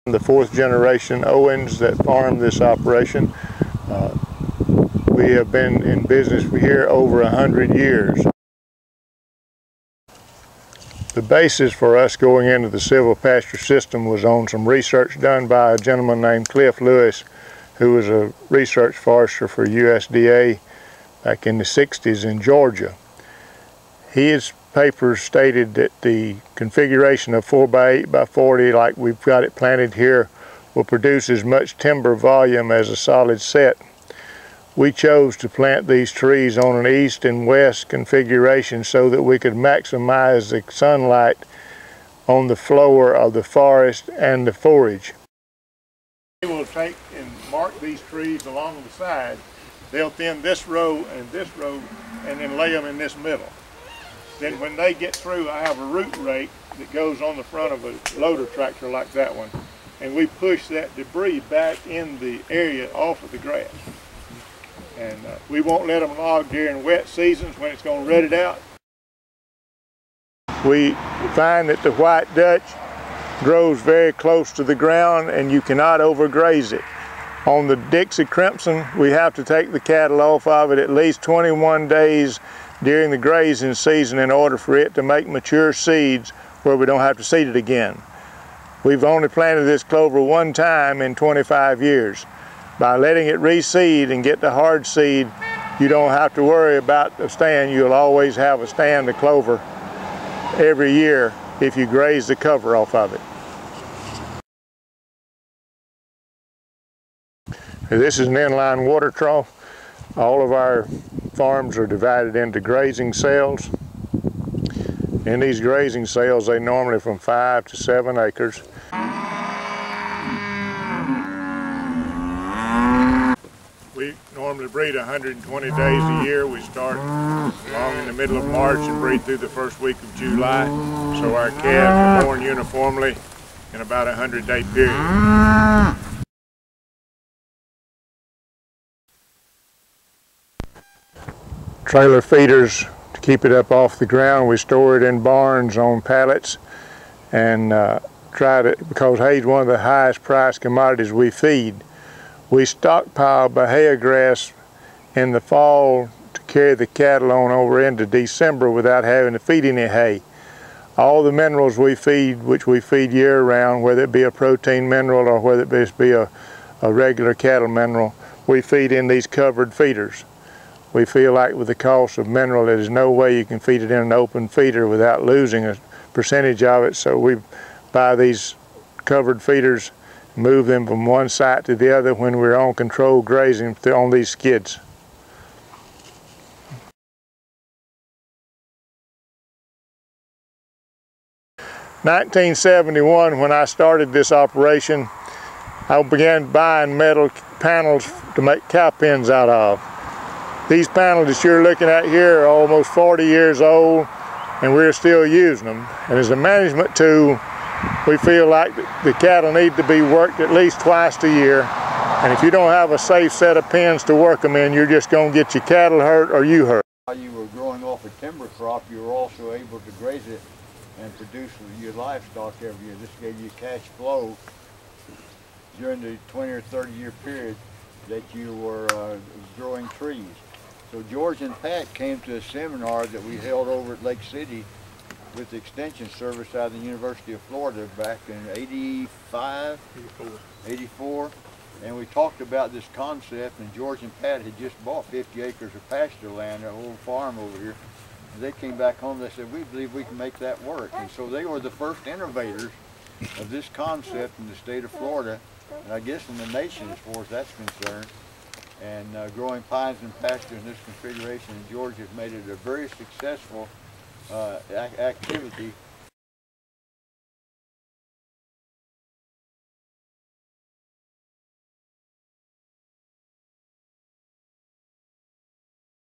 The fourth generation Owens that farmed this operation. We have been in business here over 100 years. The basis for us going into the silvopasture system was on some research done by a gentleman named Cliff Lewis, who was a research forester for USDA back in the 60s in Georgia. His papers stated that the configuration of 4x8x40, like we've got it planted here, will produce as much timber volume as a solid set. We chose to plant these trees on an east and west configuration so that we could maximize the sunlight on the floor of the forest and the forage. We will take and mark these trees along the side. They'll thin this row, and then lay them in this middle. Then when they get through, I have a root rake that goes on the front of a loader tractor like that one, and we push that debris back in the area off of the grass. And we won't let them log during wet seasons when it's going to rut it out. We find that the white Dutch grows very close to the ground and you cannot overgraze it. On the Dixie Crimson, we have to take the cattle off of it at least 21 days during the grazing season in order for it to make mature seeds where we don't have to seed it again. We've only planted this clover one time in 25 years. By letting it reseed and get the hard seed, you don't have to worry about a stand. You'll always have a stand of clover every year if you graze the cover off of it. This is an inline water trough. All of our farms are divided into grazing cells. In these grazing cells, they normally from 5 to 7 acres. We normally breed 120 days a year. We start along in the middle of March and breed through the first week of July. So our calves are born uniformly in about a 100-day period. Trailer feeders to keep it up off the ground. We store it in barns on pallets and because hay is one of the highest priced commodities we feed. We stockpile bahia grass in the fall to carry the cattle on over into December without having to feed any hay. All the minerals we feed, which we feed year round, whether it be a protein mineral or whether it be a regular cattle mineral, we feed in these covered feeders. We feel like with the cost of mineral, there's no way you can feed it in an open feeder without losing a percentage of it, so we buy these covered feeders, move them from one site to the other when we're on controlled grazing on these skids. In 1971, when I started this operation, I began buying metal panels to make cow pens out of. These panels that you're looking at here are almost 40 years old, and we're still using them. And as a management tool, we feel like the cattle need to be worked at least twice a year. And if you don't have a safe set of pens to work them in, you're just going to get your cattle hurt or you hurt. While you were growing off a timber crop, you were also able to graze it and produce your livestock every year. This gave you cash flow during the 20 or 30 year period that you were growing trees. So George and Pat came to a seminar that we held over at Lake City with the Extension Service out of the University of Florida back in 84, and we talked about this concept, and George and Pat had just bought 50 acres of pasture land, an old farm over here. And they came back home, they said, we believe we can make that work. And so they were the first innovators of this concept in the state of Florida, and I guess in the nation as far as that's concerned. And growing pines and pasture in this configuration, and George has made it a very successful activity